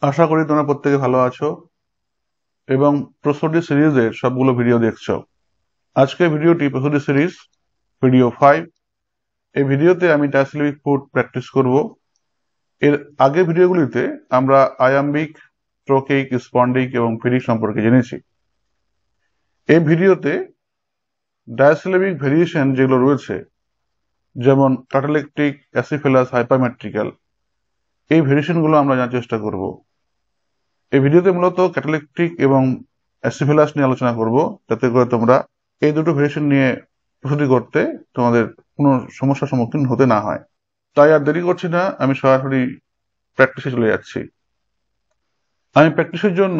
আশা করি তোমরা প্রত্যেকে ভালো আছো এবং প্রস্তুতি সিরিজের সবগুলো ভিডিও দেখছো। আজকের ভিডিওটি প্রস্তুতি সিরিজ ভিডিও 5। এই ভিডিওতে আমি ডায়াসিলেবিক ফুড প্র্যাকটিস করব। এর আগের ভিডিওগুলিতে আমরা আয়াম্বিক, ট্রোকেইক, স্পন্ডিক এবং ফিডিক সম্পর্কে জেনেছি। এই ভিডিওতে ডায়াসিলেবিক ভেরিয়েশন যেগুলো রয়েছে, যেমন কাটালেকটিক, অ্যাসিফেলাস, হাইপারমেট্রিক্যাল, এই ভেরিয়েশনগুলো আমরা জানার চেষ্টা করব। এই ভিডিওতে মূলত ক্যাটালেকটিক এবং অ্যাসিফেলাস নিয়ে আলোচনা করব, যাতে করে তোমরা এই দুটো ভেরিয়েশন নিয়ে প্রস্তুতি করতে তোমাদের কোনো সমস্যার সম্মুখীন হতে না হয়। তাই আর দেরি করছি না, আমি সরাসরি প্র্যাকটিসে চলে যাচ্ছি। আমি প্র্যাকটিসের জন্য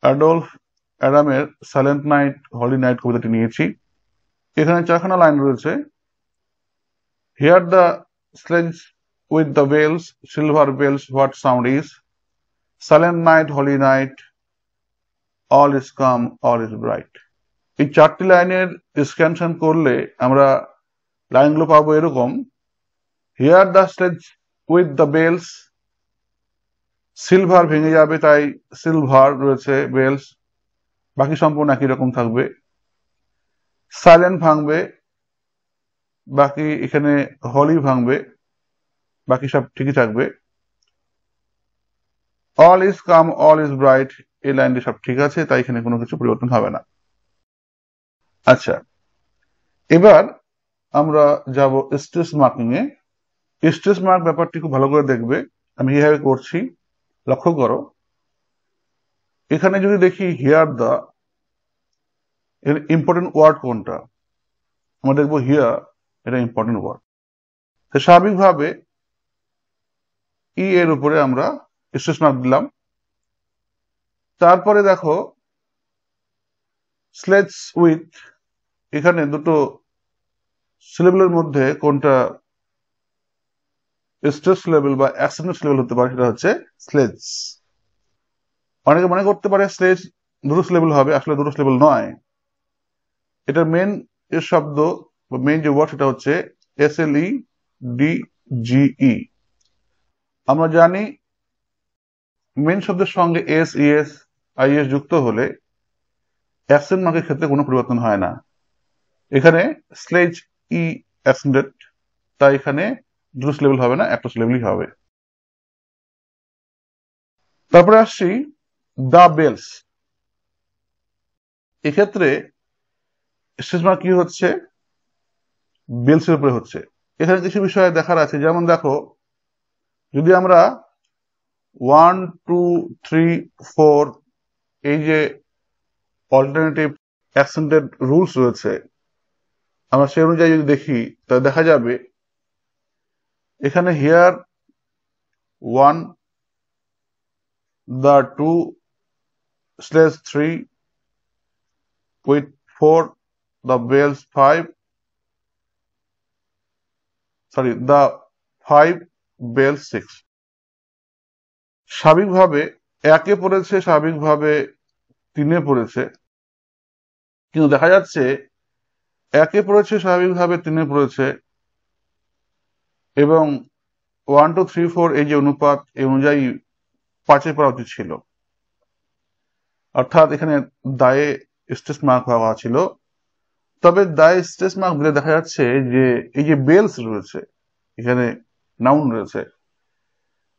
অ্যাডলফ অ্যাডামের সাইলেন্ট নাইট হলি নাইট কবিতাটি নিয়েছি। এখানে চারখানা লাইন রয়েছে। Hear the sledge with the bells, silver bells, what sound is, silent night holy night, all is calm, all is bright. এই চারটি লাইনের স্ক্যানশন করলে আমরা লাইনগুলো পাবো এরকম: hear the sledge with the bells, silver ভেঙে যাবে তাই সিলভার রয়েছে, বেলস বাকি সম্পূর্ণ একই রকম থাকবে। সাইলেন্ট ভাঙবে, বাকি এখানে হলি ভাঙবে, বাকি সব ঠিকই থাকবে। All is calm, all is bright, এই লাইনটি সব ঠিক আছে, তাই এখানে কোনো কিছু পরিবর্তন হবে না। আচ্ছা, এবার আমরা যাব স্ট্রেস মার্কিং এ। স্ট্রেস মার্ক ব্যাপারটি খুব ভালো করে দেখবে, আমি কিভাবে করছি লক্ষ্য করো। এখানে যদি দেখি হিয়ার দ্য, এর ইম্পর্টেন্ট ওয়ার্ড কোনটা, আমরা দেখবো হিয়ার, এটা ইম্পর্টেন্ট ওয়ার্ড। স্বাভাবিকভাবে ই এর উপরে আমরা স্ট্রেস মার্ক দিলাম। তারপরে দেখো স্লেটস উইথ, এখানে দুটো সিলেবলের মধ্যে কোনটা স্ট্রেস লেভেল বা অ্যাক্সেন্ট লেভেল হতে পারে, সেটা হচ্ছে স্লেটস। অনেকে মনে করতে পারে স্লেজ দুটো সিলেবল হবে, আসলে দুটো সিলেবল নয়। এটার মেন এর শব্দ বা মেন যে ওয়ার্ড, সেটা হচ্ছে SLEDGE। আমরা জানি মেন শব্দের সঙ্গে SES IS যুক্ত হলে অ্যাকসেন্ট মার্কের ক্ষেত্রে কোনো পরিবর্তন হয় না। এখানে স্লেজ ই অ্যাকসেন্টেড, তাই এখানে দুটো সিলেবল হবে না, একটা সিলেবলই হবে। তারপরে আসছি দা বেলস। এক্ষেত্রে স্ট্রেস মার্ক কি হচ্ছে, বেলস এর উপরে হচ্ছে। এখানে কিছু বিষয় দেখার আছে, যেমন দেখো যদি আমরা 1, 2, 3, 4 এই যে অল্টারনেটিভ অ্যাকসেন্টেড রুলস রয়েছে, আমরা সেই অনুযায়ী যদি দেখি, তা দেখা যাবে এখানে hear 1, the 2, sledge 3, with 4, the bells 5, sorry the 5 bells 6। স্বাভাবিকভাবে একে পড়েছে, স্বাভাবিকভাবে 3-এ পড়েছে, কিন্তু দেখা যাচ্ছে একে পড়েছে স্বাভাবিকভাবে 3-এ পড়েছে, এবং 1, 2, 3, 4 এই যে অনুপাত, এই অনুযায়ী 5-এ পড়া উচিত ছিল। অর্থাৎ এখানে দায়ে স্ট্রেস মার্ক হওয়া ছিল। তবে দায়ে স্ট্রেস মার্ক দিলে দেখা যাচ্ছে যে এই যে বেলস রয়েছে, এখানে নাউন রয়েছে,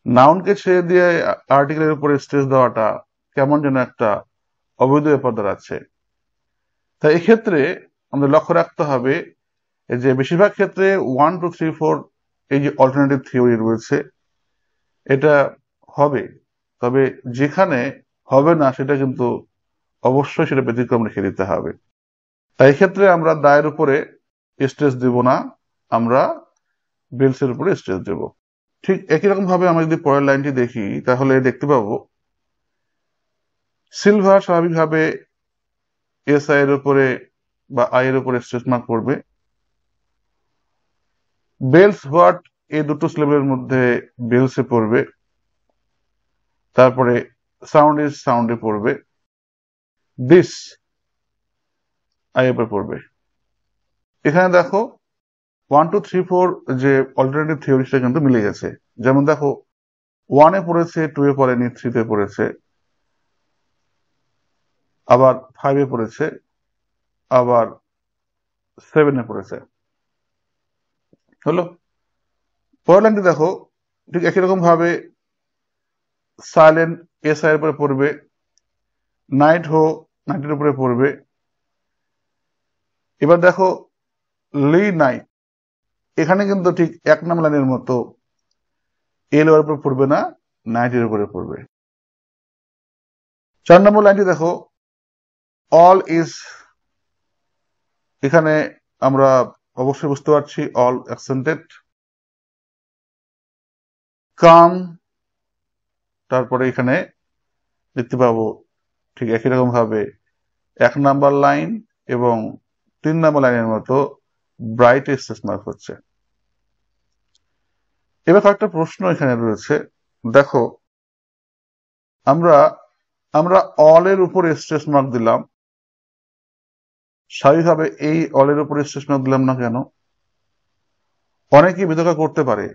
নাউনকে ছেড়ে দিয়ে আর্টিকেলের উপরে স্ট্রেস দেওয়াটা কেমন যেন একটা অবৈধ ব্যাপার দাঁড়াচ্ছে। তাই এক্ষেত্রে আমাদের লক্ষ্য রাখতে হবে যে বেশিরভাগ ক্ষেত্রে 1, 2, 3, 4 এই যে অল্টারনেটিভ থিওরি রয়েছে, এটা হবে। তবে যেখানে হবে না, সেটা কিন্তু অবশ্যই সেটা ব্যতিক্রম রেখে দিতে হবে। তাই ক্ষেত্রে আমরা দায়ের উপরে স্ট্রেস দেব না, আমরা বেলসের উপরে স্ট্রেস দেব। ঠিক একই রকম ভাবে আমরা যদি পরের লাইনটি দেখি, তাহলে দেখতে পাবো সিলভার স্বাভাবিকভাবে SI এর উপরে বা I এর উপরে স্ট্রেস মার্ক করবে। বেলস হোয়াট, এই দুটো সিলেবলের মধ্যে বেলসে পড়বে। তারপরে সাউন্ড ইজ সাউন্ডে পড়বে। দিস আই এর পড়বে। এখানে দেখো 1, 2, 3, 4 যে অল্টারনেটিভ থিওরি, সেটা কিন্তু মিলে গেছে। যেমন দেখো 1 এ পড়েছে, 2 এ পড়েনি, 3 তে পড়েছে, আবার 5 এ পড়েছে, আবার 7 এ পড়েছে। হলো। পরের লাইনটি দেখো, ঠিক একই রকম ভাবে সাইলেন্ট এসআই এর উপরে পড়বে, নাইট হো নাইটের উপরে পড়বে। এবার দেখো লি নাইট, এখানে কিন্তু ঠিক 1 নম্বর লাইনের মতো এল এর উপরে পড়বে না, নাইটের উপরে পড়বে। 4 নম্বর লাইনটি দেখো, অল ইজ, এখানে আমরা অবশ্যই বুঝতে পারছি অল অ্যাকসেন্টেড। কাম, তারপরে এখানে দেখতে পাবো ঠিক একই রকম ভাবে 1 নাম্বার লাইন এবং 3 নাম্বার লাইনের মতো ব্রাইট স্ট্রেস মার্ক হচ্ছে। এবার কয়েকটা প্রশ্ন এখানে রয়েছে। দেখো, আমরা অল এর উপরে স্ট্রেস মার্ক দিলাম, স্বাভাবিকভাবে এই অল এর উপরে স্ট্রেস মার্ক দিলাম না কেন? অনেকেই বিতর্ক করতে পারে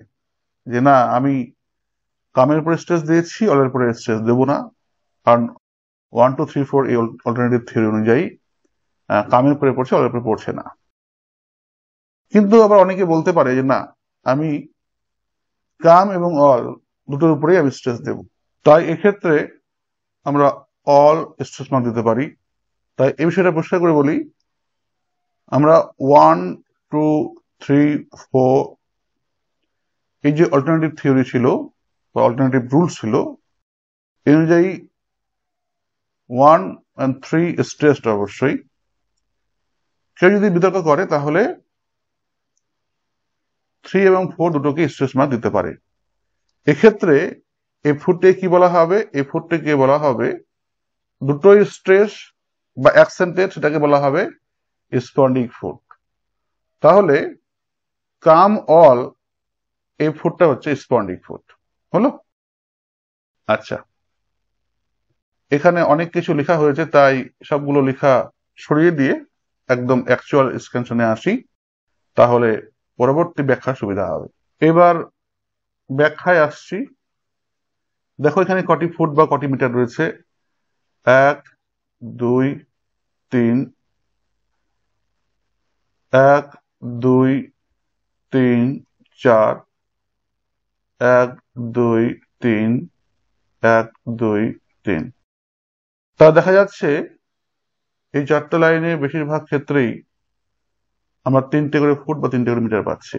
যে না, আমি কামের উপরে স্ট্রেস দিয়েছি, অল এর উপরে স্ট্রেস দেবো না, কারণ 1, 2, 3, 4 এই অল্টারনেটিভ থিওরি অনুযায়ী কামের উপরে পড়ছে, অল এর উপরে পড়ছে না। কিন্তু আবার অনেকে বলতে পারে যে না, আমি কাম এবং অল দুটোর উপরেই আমি স্ট্রেস দেব, তাই এক্ষেত্রে আমরা অল স্ট্রেস মার্ক দিতে পারি। তাই এই বিষয়টা পরিষ্কার করে বলি, আমরা 1, 2, 3, 4 এই যে অল্টারনেটিভ থিওরি ছিল বা অল্টারনেটিভ রুলস ছিল, এই অনুযায়ী 1 and 3 স্ট্রেসড অবশ্যই। কেউ যদি বিতর্ক করে তাহলে 3 এবং 4 দুটোকে স্ট্রেস মার্ক দিতে পারে। এক্ষেত্রে এই ফুটে কি বলা হবে? এই ফুটটিকে বলা হবে দুটোই স্ট্রেস বা অ্যাকসেন্টেড, সেটাকে বলা হবে স্পন্ডিং ফুট। তাহলে কাম অল, এই ফুটটা হচ্ছে স্পন্ডিং ফুট। হলো? আচ্ছা, এখানে অনেক কিছু লেখা হয়েছে, তাই সবগুলো লেখা সরিয়ে দিয়ে একদম অ্যাকচুয়াল স্ক্যানশনে আসি, তাহলে পরবর্তী ব্যাখ্যা সুবিধা হবে। এবার ব্যাখ্যায় আসছি। দেখো এখানে কটি ফুট বা কটি মিটার রয়েছে? 1, 2, 3, 1, 2, 3, 4, 1, 2, 3, 1, 2, 3। তা দেখা যাচ্ছে এই 4টে লাইনে বেশিরভাগ ক্ষেত্রেই আমরা 3টে করে ফুট বা 3টে করে মিটার পাচ্ছি,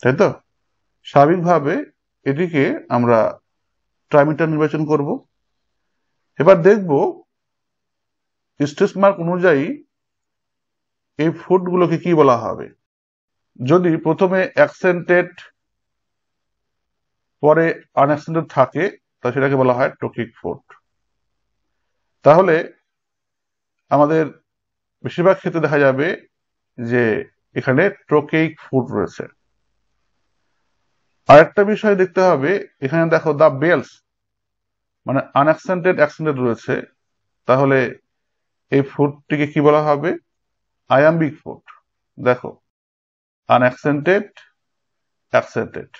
তাই তো? স্বাভাবিকভাবে এটিকে আমরা ট্রাইমিটার নির্বাচন করব। এবার দেখব স্ট্রেস মার্ক অনুযায়ী এই ফুটগুলোকে কি বলা হবে। যদি প্রথমে অ্যাকসেন্টেড পরে আনঅ্যাকসেন্টেড থাকে, তা সেটাকে বলা হয় টকিক ফুট। তাহলে আমাদের বেশিরভাগ ক্ষেত্রে দেখা যাবে যে এখানে ট্রোকেইক ফুট রয়েছে। আরেকটা বিষয় দেখতে হবে, এখানে দেখো দা বেলস, মানে আনঅ্যাকসেন্টেড অ্যাকসেন্টেড রয়েছে, তাহলে এই ফুটটিকে কি বলা হবে? Iambic foot. দেখো, আনঅ্যাকসেন্টেড, অ্যাকসেন্টেড।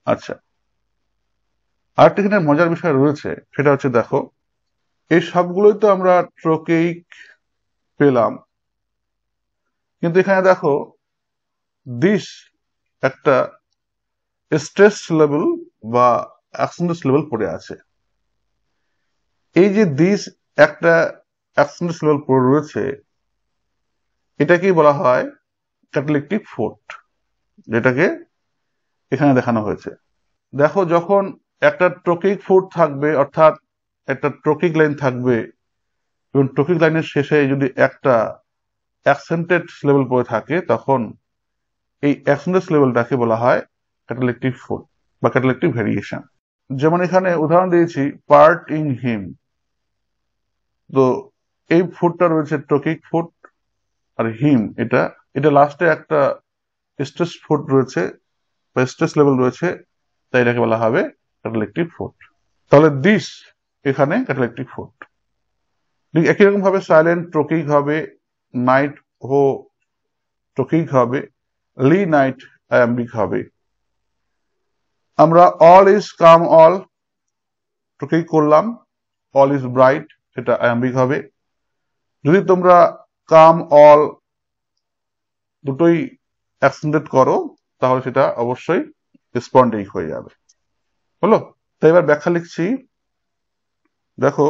আচ্ছা, আরেকটা এখানে মজার বিষয় রয়েছে, সেটা হচ্ছে দেখো, এই সবগুলোই তো আমরা ট্রোকেইক পেলাম, কিন্তু এখানে দেখো দিস একটা স্ট্রেস লেভেল বা অ্যাকসেন্টেড লেভেল পড়ে আছে। এই যে দিস একটা অ্যাকসেন্টেড লেভেল পড়ে রয়েছে, এটাকেই বলা হয় ক্যাটালিকটিক ফুট, যেটাকে এখানে দেখানো হয়েছে। দেখো, যখন একটা ট্রোকিক ফুট থাকবে, অর্থাৎ একটা ট্রোকিক লাইন থাকবে, এবং ট্রোকিক লাইনের শেষে যদি একটা অ্যাকসেন্টেড লেভেল পড়ে থাকে, তখন এই অ্যাকসেন্টেড লেভেলটাকে বলা হয় ক্যাটালিকটিক ফুট বা ক্যাটালিকটিক ভেরিয়েশন। যেমন এখানে উদাহরণ দিয়েছি, পার্ট ইন হিম, তো এই ফুটটা রয়েছে ট্রোকিক ফুট, আর হিম এটা লাস্টে একটা স্ট্রেস ফুট রয়েছে বা স্ট্রেস লেভেল রয়েছে, তাই এটাকে বলা হবে ক্যাটালিকটিক ফুট। তাহলে দিস এখানে ক্যাটালিকটিক ফুট। ঠিক একই রকম ভাবে সাইলেন্ট ট্রোকিক হবে, নাইট হো ট্রোকিক হবে, লি নাইট আয়াম্বিক হবে। আমরা অল ইজ কাম অল টুকেই করলাম, অল ইজ ব্রাইট, সেটা আয়াম্বিক হবে। যদি তোমরা কাম অল দুটোই অ্যাকসেন্টেড করো তাহলে সেটা অবশ্যই স্পন্ডেইক হয়ে যাবে। হলো? তো এবার ব্যাখ্যা লিখছি। দেখো,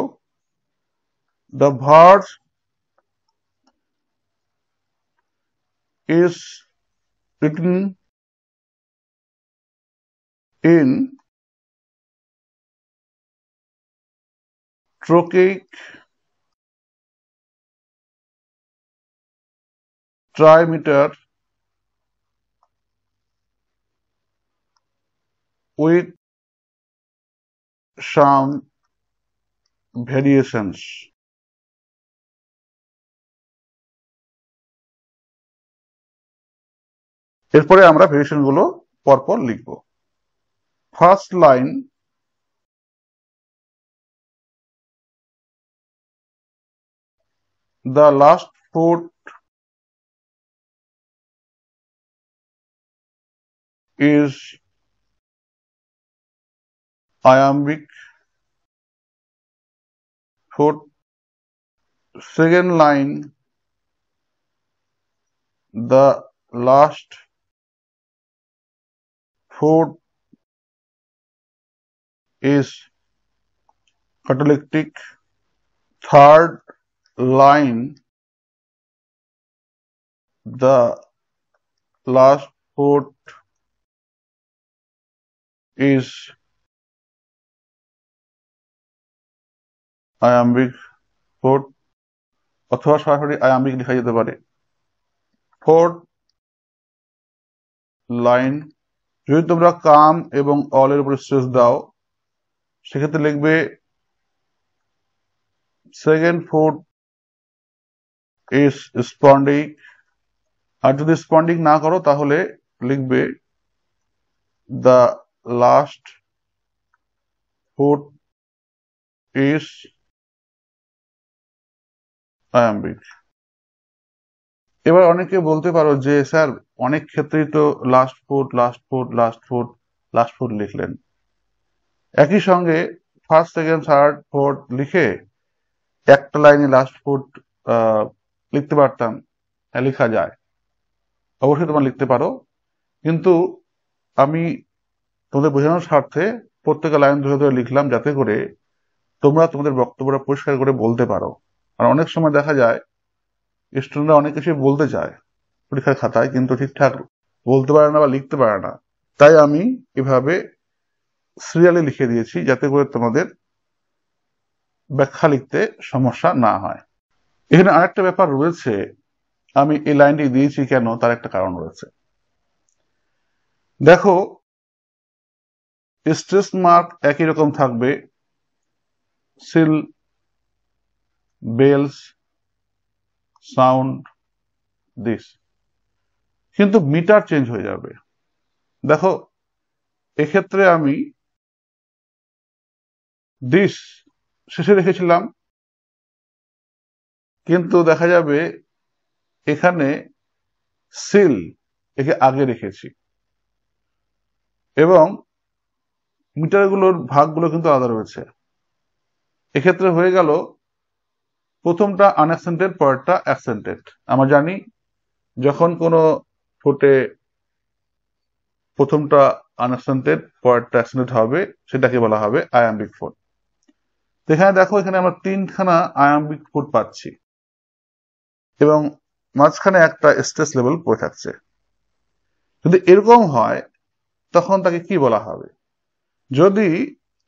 the verb is written in trochaic trimeter with some variations. এরপরে আমরা ভেরিয়েশন গুলো পরপর লিখব। First line, the last foot is iambic foot. Second line, the last foot is catalectic. Third line, the last foot is iambic foot, অথবা সরাসরি iambic লেখা যেতে পারে। ফোর্থ লাইন, যদি তোমরা কাম এবং অল এর উপর স্ট্রেস দাও সেক্ষেত্রে লিখবে সেকেন্ড ফুট ইজ স্পন্ডিক, আর যদি স্পন্ডিক না করো তাহলে লিখবে the last foot is iambic. এবার অনেকে বলতে পারো যে স্যার অনেক ক্ষেত্রেই তো last foot last foot last foot last foot লিখলেন, একই সঙ্গে ফার্স্ট সেকেন্ড থার্ড ফোর্থ লিখে একটা লাইনে লাস্ট ফুট লিখতে পারতাম। হ্যাঁ, লেখা যায়, অবশ্যই তোমরা লিখতে পারো, কিন্তু আমি তোমাদের বোঝানোর স্বার্থে প্রত্যেকটা লাইন ধরে ধরে লিখলাম যাতে করে তোমরা তোমাদের বক্তব্যটা পরিষ্কার করে বলতে পারো। আর অনেক সময় দেখা যায় স্টুডেন্টরা অনেক কিছু বলতে চায় পরীক্ষার খাতায়, কিন্তু ঠিকঠাক বলতে পারে না বা লিখতে পারে না। তাই আমি এভাবে সিরিয়ালে লিখে দিয়েছি যাতে করে তোমাদের ব্যাখ্যা লিখতে সমস্যা না হয়। এখানে আরেকটা ব্যাপার রয়েছে, আমি এই লাইনটি দিয়েছি কেন তার একটা কারণ রয়েছে। দেখো, স্ট্রেস মার্ক একই রকম থাকবে, সিল, বেলস, সাউন্ড, দিস, কিন্তু মিটার চেঞ্জ হয়ে যাবে। দেখো, এক্ষেত্রে আমি দিস শেষে রেখেছিলাম, কিন্তু দেখা যাবে এখানে সিল একে আগে রেখেছি এবং মিটারগুলোর ভাগগুলো কিন্তু আলাদা রয়েছে। এক্ষেত্রে হয়ে গেল প্রথমটা আনঅ্যাকসেন্টেড, পরেরটা অ্যাকসেন্টেড। আমরা জানি যখন কোনো ফুটে প্রথমটা আনঅ্যাকসেন্টেড পরেরটা অ্যাকসেন্টেড হবে সেটাকে বলা হবে আয়াম্বিক ফুট। এখানে দেখো, এখানে আমরা তিনখানা আয়াম্বিক ফুট পাচ্ছি এবং মাঝখানে একটা স্ট্রেস লেভেল পড়ে থাকছে। যদি এরকম হয় তখন তাকে কি বলা হবে? যদি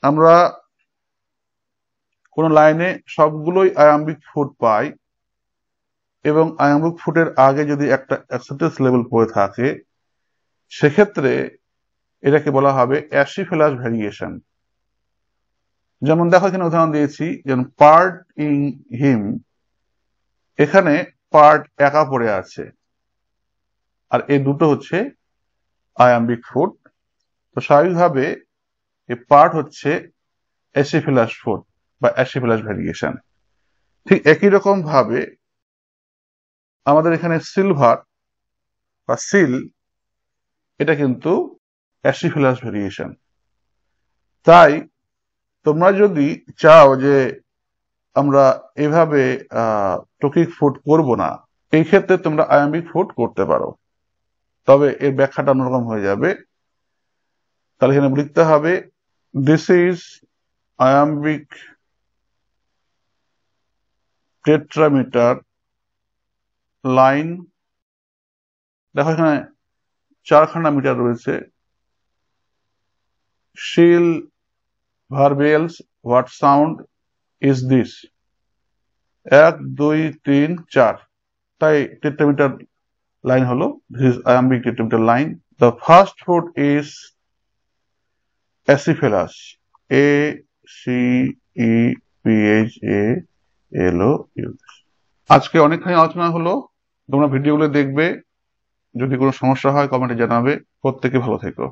আমরা কোন লাইনে সবগুলোই আয়াম্বিক ফুট পাই এবং আয়াম্বিক ফুটের আগে যদি একটা অ্যাকসেন্টেন্স লেভেল পড়ে থাকে সেক্ষেত্রে এটাকে বলা হবে অ্যাসিফেলাস ভ্যারিয়েশন। যেমন দেখো, এখানে উদাহরণ দিয়েছি, যেমন পার্ট ইন হিম, এখানে পার্ট একা পড়ে আছে আর এই দুটো হচ্ছে আয়াম্বিক ফুট। তো স্বাভাবিকভাবে এই পার্ট হচ্ছে অ্যাসিফেলাস ফুট বা অ্যাসিফেলাস ভ্যারিয়েশন। ঠিক একই রকম ভাবে আমাদের এখানে সিলভার বা সিল, এটা কিন্তু অ্যাসিফেলাস ভ্যারিয়েশন। তাই তোমরা যদি চাও যে আমরা এভাবে টকিক ফুড করব না, এই ক্ষেত্রে তোমরা আয়াম্বিক ফুড করতে পারো, তবে এর ব্যাখ্যাটা অন্যরকম হয়ে যাবে। তাহলে এখানে লিখতে হবে this is iambic tetrameter line. দেখো এখানে 4খানা মিটার রয়েছে। Syllables what sound is this? 1 2 3 4, তাই টেট্রামিটার লাইন হলো this is iambic tetrameter line. The first foot is acephalous, ACEPHALOUS। আজকে অনেকখানি আলোচনা হলো, তোমরা ভিডিওগুলো দেখবে, যদি কোনো সমস্যা হয় কমেন্টে জানাবে। প্রত্যেকে ভালো থেকো।